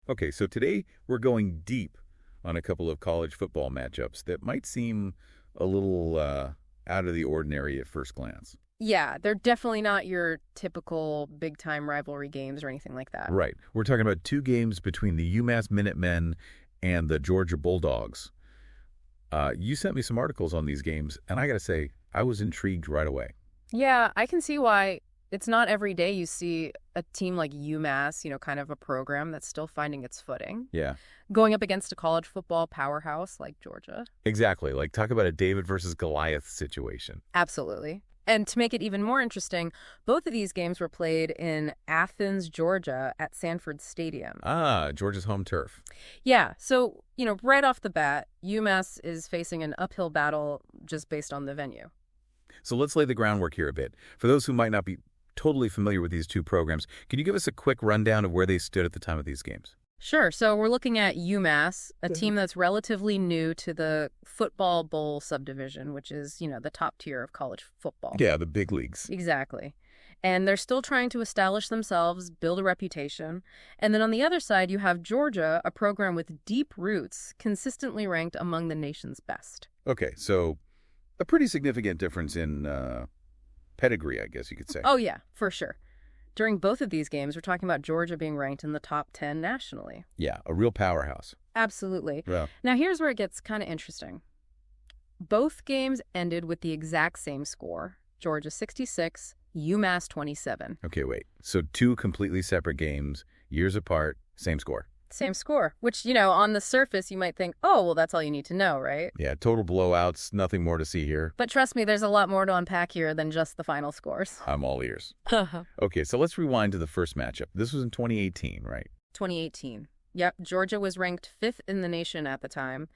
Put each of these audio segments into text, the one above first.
Okay, so today we're going deep on a couple of college football matchups that might seem a little out of the ordinary at first glance. Yeah, they're definitely not your typical big-time rivalry games or anything like that. Right. We're talking about two games between the UMass Minutemen and the Georgia Bulldogs. You sent me some articles on these games, and I got to say, I was intrigued right away. Yeah, I can see why it's not every day you see a team like UMass, kind of a program that's still finding its footing, Yeah, going up against a college football powerhouse like Georgia. exactly. Like, talk about a David versus Goliath situation. Absolutely. And to make it even more interesting, both of these games were played in Athens, Georgia at Sanford Stadium. Ah, Georgia's home turf. Yeah, so, right off the bat, UMass is facing an uphill battle just based on the venue. So let's lay the groundwork here a bit. For those who might not be totally familiar with these two programs, can you give us a quick rundown of where they stood at the time of these games? Sure. So we're looking at UMass, a team that's relatively new to the football bowl subdivision, which is, the top tier of college football. Yeah, the big leagues. Exactly. And they're still trying to establish themselves, build a reputation. And then on the other side, you have Georgia, a program with deep roots, consistently ranked among the nation's best. Okay, so a pretty significant difference in pedigree, I guess you could say. Oh, yeah, for sure. During both of these games, we're talking about Georgia being ranked in the top 10 nationally. Yeah, a real powerhouse. Absolutely. Yeah. Now, here's where it gets kind of interesting. Both games ended with the exact same score, Georgia 66, UMass 27. Okay, wait. So two completely separate games, years apart, same score. Same score, which, on the surface, you might think, oh, well, that's all you need to know, right? Yeah, total blowouts, nothing more to see here. But trust me, there's a lot more to unpack here than just the final scores. I'm all ears. Okay, so let's rewind to the first matchup. This was in 2018, right? 2018. Yep, Georgia was ranked 5th in the nation at the time,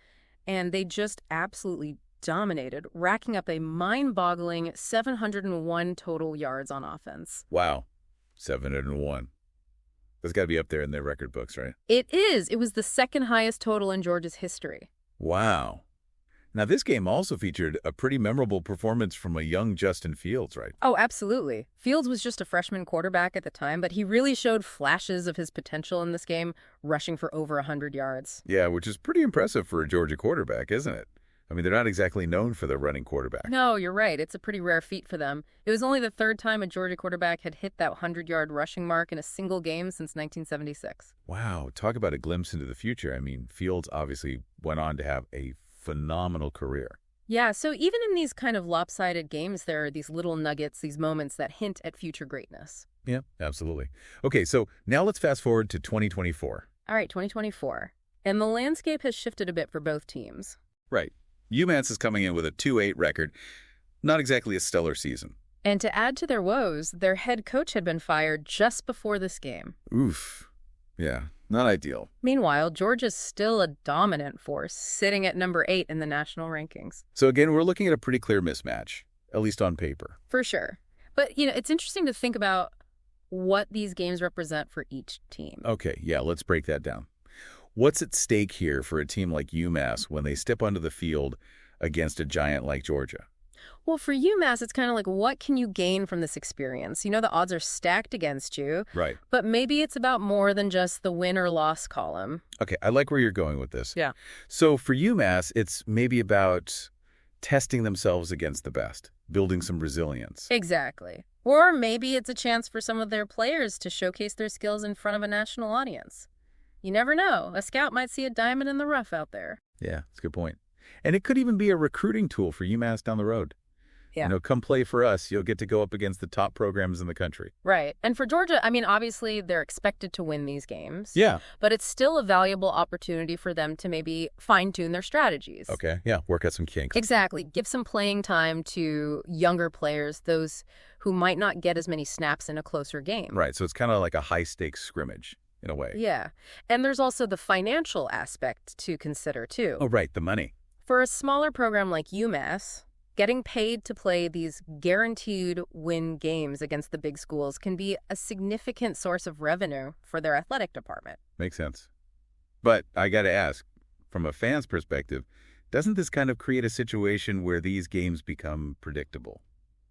and they just absolutely dominated, racking up a mind-boggling 701 total yards on offense. Wow, 701. That's got to be up there in their record books, right? It is. It was the second highest total in Georgia's history. Wow. Now, this game also featured a pretty memorable performance from a young Justin Fields, right? Oh, absolutely. Fields was just a freshman quarterback at the time, but he really showed flashes of his potential in this game, rushing for over 100 yards. Yeah, which is pretty impressive for a Georgia quarterback, isn't it? I mean, they're not exactly known for their running quarterback. No, you're right. It's a pretty rare feat for them. It was only the third time a Georgia quarterback had hit that 100-yard rushing mark in a single game since 1976. Wow, talk about a glimpse into the future. I mean, Fields obviously went on to have a phenomenal career. Yeah, so even in these kind of lopsided games, there are these little nuggets, these moments that hint at future greatness. Yeah, absolutely. Okay, so now let's fast forward to 2024. All right, 2024. And the landscape has shifted a bit for both teams. Right. UMass is coming in with a 2-8 record. Not exactly a stellar season. And to add to their woes, their head coach had been fired just before this game. Oof. Yeah, not ideal. Meanwhile, Georgia's still a dominant force, sitting at number 8 in the national rankings. So again, we're looking at a pretty clear mismatch, at least on paper. For sure. But, it's interesting to think about what these games represent for each team. Okay, yeah, let's break that down. What's at stake here for a team like UMass when they step onto the field against a giant like Georgia? Well, for UMass, it's kind of like, what can you gain from this experience? The odds are stacked against you. Right. But maybe it's about more than just the win or loss column. Okay, I like where you're going with this. Yeah. So for UMass, it's maybe about testing themselves against the best, building some resilience. Exactly. Or maybe it's a chance for some of their players to showcase their skills in front of a national audience. You never know. A scout might see a diamond in the rough out there. Yeah, that's a good point. And it could even be a recruiting tool for UMass down the road. Yeah. Come play for us. You'll get to go up against the top programs in the country. Right. And for Georgia, obviously they're expected to win these games. Yeah. But it's still a valuable opportunity for them to maybe fine-tune their strategies. Okay. Yeah. Work out some kinks. Exactly. Give some playing time to younger players, those who might not get as many snaps in a closer game. Right. So it's kind of like a high-stakes scrimmage in a way. Yeah. And there's also the financial aspect to consider, too. Oh, right. The money. For a smaller program like UMass, getting paid to play these guaranteed win games against the big schools can be a significant source of revenue for their athletic department. Makes sense. But I got to ask, from a fan's perspective, doesn't this kind of create a situation where these games become predictable?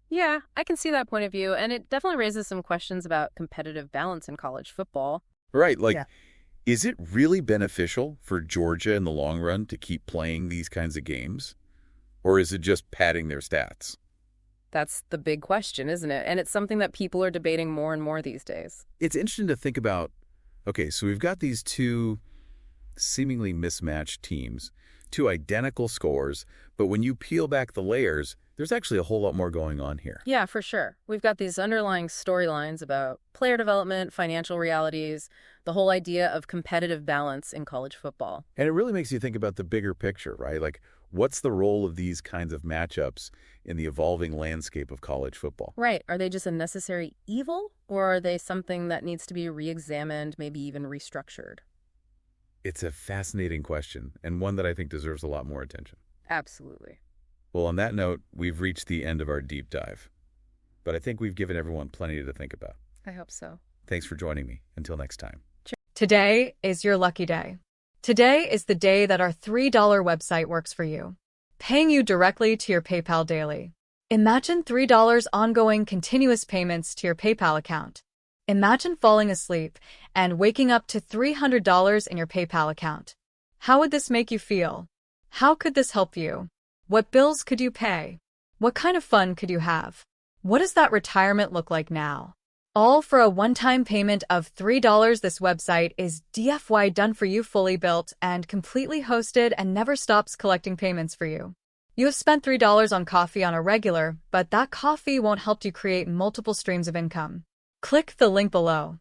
Yeah, I can see that point of view, and it definitely raises some questions about competitive balance in college football. Right. Like, Yeah. Is it really beneficial for Georgia in the long run to keep playing these kinds of games? Or is it just padding their stats? That's the big question, isn't it? And it's something that people are debating more and more these days. It's interesting to think about, okay, so we've got these two seemingly mismatched teams, two identical scores, but when you peel back the layers, there's actually a whole lot more going on here. Yeah, for sure. We've got these underlying storylines about player development, financial realities, the whole idea of competitive balance in college football. And it really makes you think about the bigger picture, right? Like, what's the role of these kinds of matchups in the evolving landscape of college football? Right. Are they just a necessary evil, or are they something that needs to be re-examined, maybe even restructured? It's a fascinating question, and one that I think deserves a lot more attention. Absolutely. Well, on that note, we've reached the end of our deep dive. But I think we've given everyone plenty to think about. I hope so. Thanks for joining me. Until next time. Today is your lucky day. Today is the day that our $3 website works for you, paying you directly to your PayPal daily. Imagine $3 ongoing continuous payments to your PayPal account. Imagine falling asleep and waking up to $300 in your PayPal account. How would this make you feel? How could this help you? What bills could you pay? What kind of fun could you have? What does that retirement look like now? All for a one-time payment of $3. This website is DFY done for you, fully built and completely hosted, and never stops collecting payments for you. You have spent $3 on coffee on a regular, but that coffee won't help you create multiple streams of income. Click the link below.